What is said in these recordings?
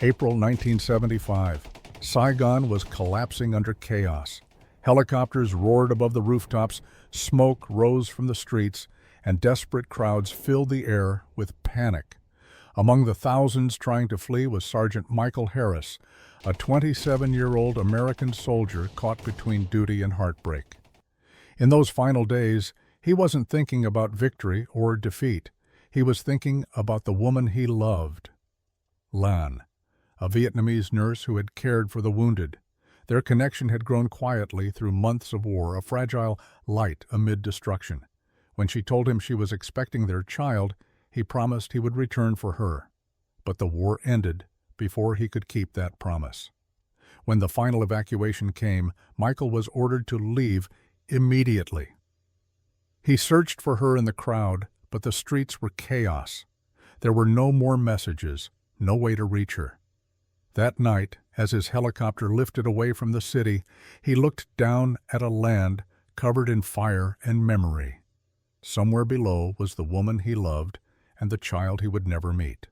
April 1975. Saigon was collapsing under chaos. Helicopters roared above the rooftops, smoke rose from the streets, and desperate crowds filled the air with panic. Among the thousands trying to flee was Sergeant Michael Harris, a 27-year-old American soldier caught between duty and heartbreak. In those final days, he wasn't thinking about victory or defeat. He was thinking about the woman he loved, Lan, a Vietnamese nurse who had cared for the wounded. Their connection had grown quietly through months of war, a fragile light amid destruction. When she told him she was expecting their child, he promised he would return for her. But the war ended before he could keep that promise. When the final evacuation came, Michael was ordered to leave immediately. He searched for her in the crowd, but the streets were chaos. There were no more messages, no way to reach her. That night, as his helicopter lifted away from the city, he looked down at a land covered in fire and memory. Somewhere below was the woman he loved and the child he would never meet.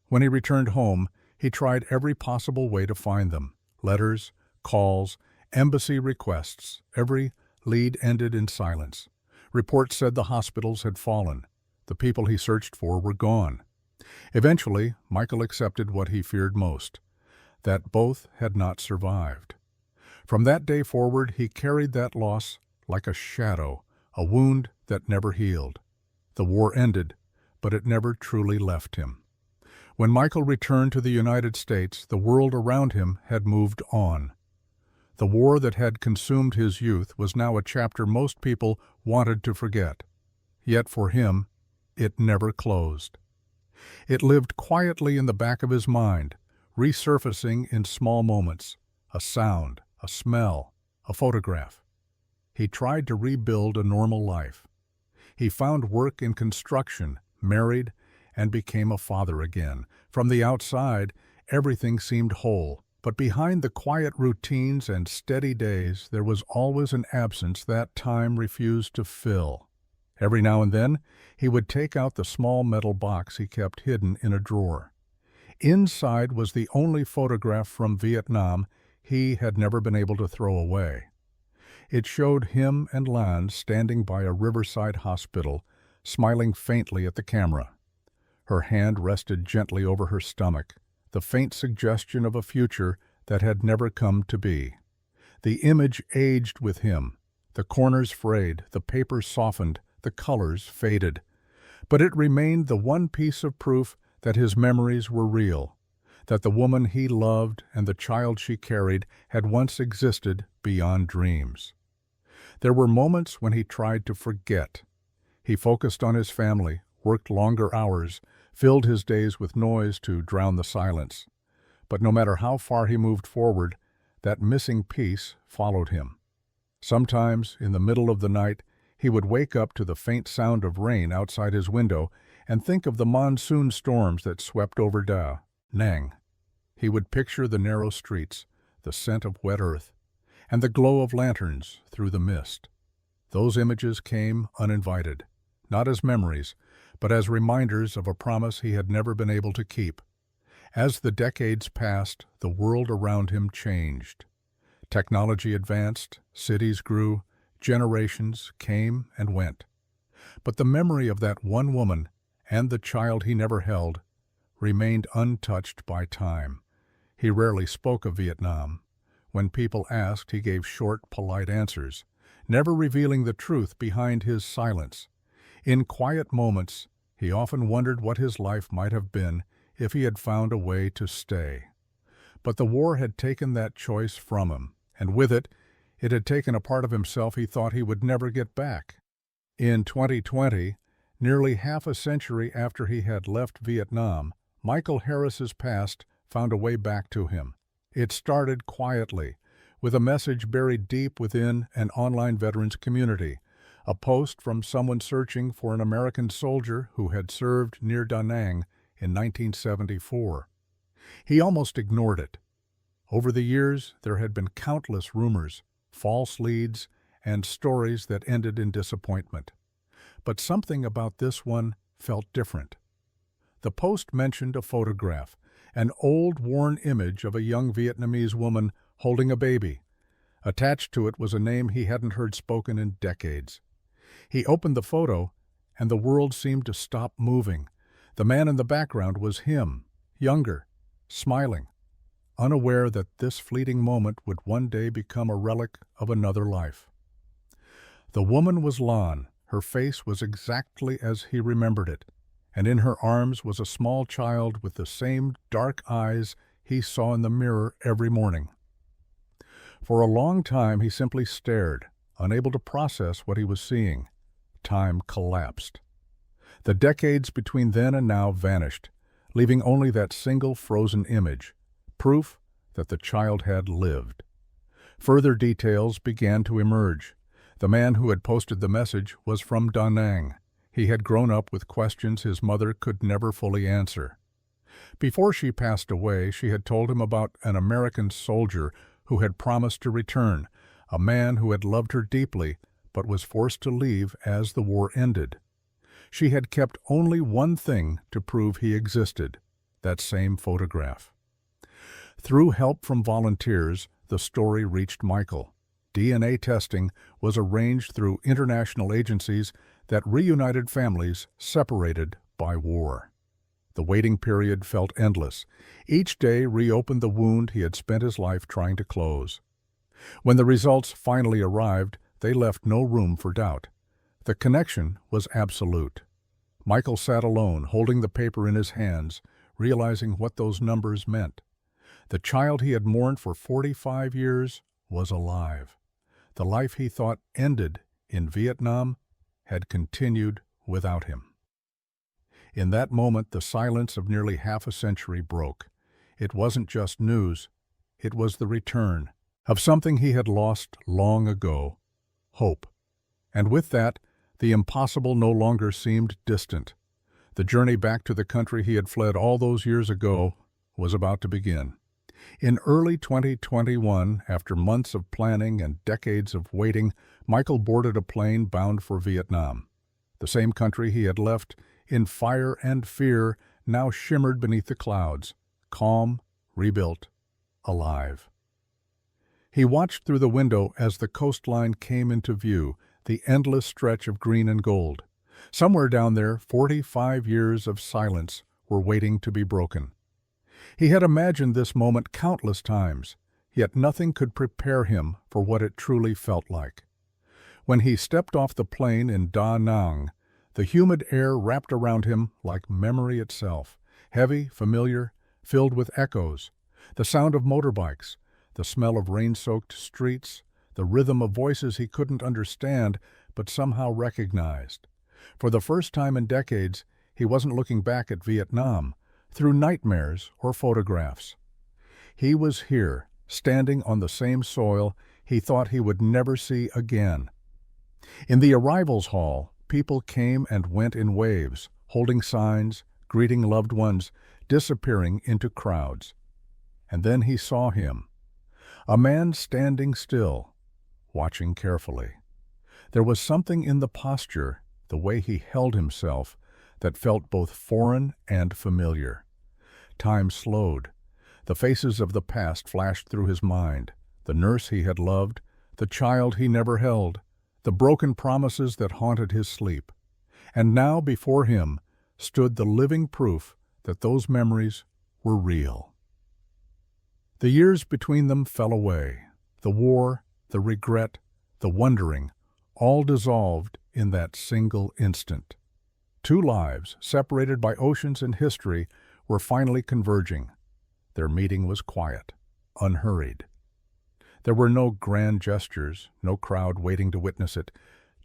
When he returned home, he tried every possible way to find them. Letters, calls, embassy requests. Every lead ended in silence. Reports said the hospitals had fallen. The people he searched for were gone. Eventually, Michael accepted what he feared most, that both had not survived. From that day forward, he carried that loss like a shadow, a wound that never healed. The war ended, but it never truly left him. When Michael returned to the United States, the world around him had moved on. The war that had consumed his youth was now a chapter most people wanted to forget. Yet for him, it never closed. It lived quietly in the back of his mind, resurfacing in small moments, a sound, a smell, a photograph. He tried to rebuild a normal life. He found work in construction, married, and became a father again. From the outside, everything seemed whole, but behind the quiet routines and steady days, there was always an absence that time refused to fill. Every now and then, he would take out the small metal box he kept hidden in a drawer. Inside was the only photograph from Vietnam he had never been able to throw away. It showed him and Lan standing by a riverside hospital, smiling faintly at the camera. Her hand rested gently over her stomach, the faint suggestion of a future that had never come to be. The image aged with him. The corners frayed, the paper softened, the colors faded. But it remained the one piece of proof that his memories were real, that the woman he loved and the child she carried had once existed beyond dreams. There were moments when he tried to forget. He focused on his family, worked longer hours, filled his days with noise to drown the silence. But no matter how far he moved forward, that missing piece followed him. Sometimes, in the middle of the night, he would wake up to the faint sound of rain outside his window and think of the monsoon storms that swept over Da Nang. He would picture the narrow streets, the scent of wet earth, and the glow of lanterns through the mist. Those images came uninvited, not as memories, but as reminders of a promise he had never been able to keep. As the decades passed, the world around him changed. Technology advanced, cities grew, generations came and went. But the memory of that one woman and the child he never held remained untouched by time. He rarely spoke of Vietnam. When people asked, he gave short, polite answers, never revealing the truth behind his silence. In quiet moments, he often wondered what his life might have been if he had found a way to stay. But the war had taken that choice from him, and with it, it had taken a part of himself he thought he would never get back. In 2020, nearly half a century after he had left Vietnam, Michael Harris's past found a way back to him. It started quietly, with a message buried deep within an online veterans community, a post from someone searching for an American soldier who had served near Da Nang in 1974. He almost ignored it. Over the years, there had been countless rumors, false leads, and stories that ended in disappointment. But something about this one felt different. The post mentioned a photograph, an old, worn image of a young Vietnamese woman holding a baby. Attached to it was a name he hadn't heard spoken in decades. He opened the photo, and the world seemed to stop moving. The man in the background was him, younger, smiling, unaware that this fleeting moment would one day become a relic of another life. The woman was Lan. Her face was exactly as he remembered it, and in her arms was a small child with the same dark eyes he saw in the mirror every morning. For a long time he simply stared, unable to process what he was seeing. Time collapsed. The decades between then and now vanished, leaving only that single frozen image, proof that the child had lived. Further details began to emerge. The man who had posted the message was from Da Nang. He had grown up with questions his mother could never fully answer. Before she passed away, she had told him about an American soldier who had promised to return, a man who had loved her deeply but was forced to leave as the war ended. She had kept only one thing to prove he existed, that same photograph. Through help from volunteers, the story reached Michael. DNA testing was arranged through international agencies that reunited families separated by war. The waiting period felt endless. Each day reopened the wound he had spent his life trying to close. When the results finally arrived, they left no room for doubt. The connection was absolute. Michael sat alone, holding the paper in his hands, realizing what those numbers meant. The child he had mourned for 45 years was alive. The life he thought ended in Vietnam had continued without him. In that moment, the silence of nearly half a century broke. It wasn't just news, it was the return of something he had lost long ago, hope. And with that, the impossible no longer seemed distant. The journey back to the country he had fled all those years ago was about to begin. In early 2021, after months of planning and decades of waiting, Michael boarded a plane bound for Vietnam. The same country he had left in fire and fear now shimmered beneath the clouds, calm, rebuilt, alive. He watched through the window as the coastline came into view, the endless stretch of green and gold. Somewhere down there, 45 years of silence were waiting to be broken. He had imagined this moment countless times, yet nothing could prepare him for what it truly felt like. When he stepped off the plane in Da Nang, the humid air wrapped around him like memory itself, heavy, familiar, filled with echoes, the sound of motorbikes, the smell of rain-soaked streets, the rhythm of voices he couldn't understand but somehow recognized. For the first time in decades, he wasn't looking back at Vietnam through nightmares or photographs. He was here, standing on the same soil he thought he would never see again. In the arrivals hall, people came and went in waves, holding signs, greeting loved ones, disappearing into crowds. And then he saw him, a man standing still, watching carefully. There was something in the posture, the way he held himself, that felt both foreign and familiar. Time slowed. The faces of the past flashed through his mind, the nurse he had loved, the child he never held, the broken promises that haunted his sleep. And now before him stood the living proof that those memories were real. The years between them fell away. The war, the regret, the wondering, all dissolved in that single instant. Two lives, separated by oceans and history, were finally converging. Their meeting was quiet, unhurried. There were no grand gestures, no crowd waiting to witness it,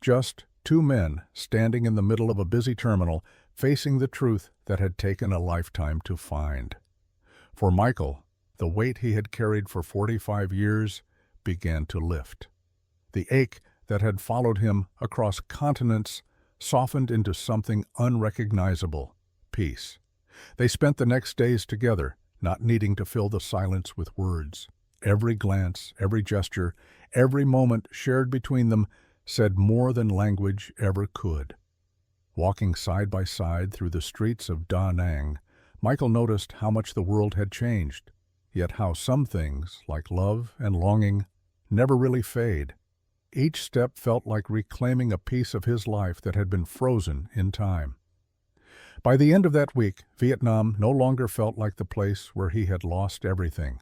just two men standing in the middle of a busy terminal, facing the truth that had taken a lifetime to find. For Michael, the weight he had carried for 45 years began to lift. The ache that had followed him across continents softened into something unrecognizable, peace. They spent the next days together, not needing to fill the silence with words. Every glance, every gesture, every moment shared between them said more than language ever could. Walking side by side through the streets of Da Nang, Michael noticed how much the world had changed, yet how some things, like love and longing, never really fade. Each step felt like reclaiming a piece of his life that had been frozen in time. By the end of that week, Vietnam no longer felt like the place where he had lost everything.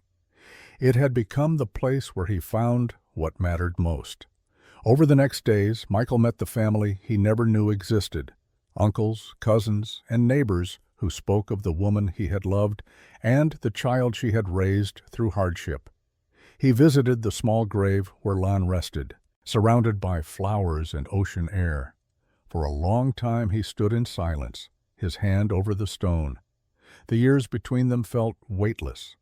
It had become the place where he found what mattered most. Over the next days, Michael met the family he never knew existed, uncles, cousins, and neighbors who spoke of the woman he had loved and the child she had raised through hardship. He visited the small grave where Lan rested, surrounded by flowers and ocean air. For a long time he stood in silence, his hand over the stone. The years between them felt weightless.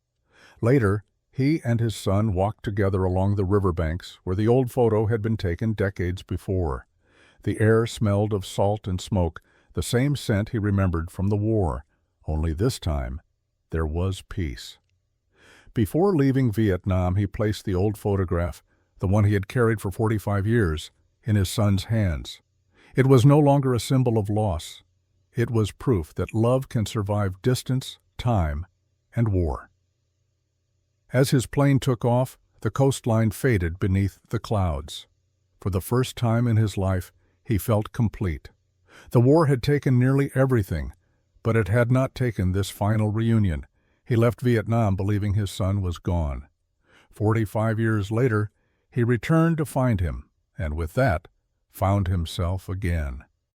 Later, he and his son walked together along the riverbanks where the old photo had been taken decades before. The air smelled of salt and smoke, the same scent he remembered from the war, only this time there was peace. Before leaving Vietnam, he placed the old photograph, the one he had carried for 45 years, in his son's hands. It was no longer a symbol of loss. It was proof that love can survive distance, time, and war. As his plane took off, the coastline faded beneath the clouds. For the first time in his life, he felt complete. The war had taken nearly everything, but it had not taken this final reunion. He left Vietnam believing his son was gone. 45 years later, he returned to find him, and with that, found himself again.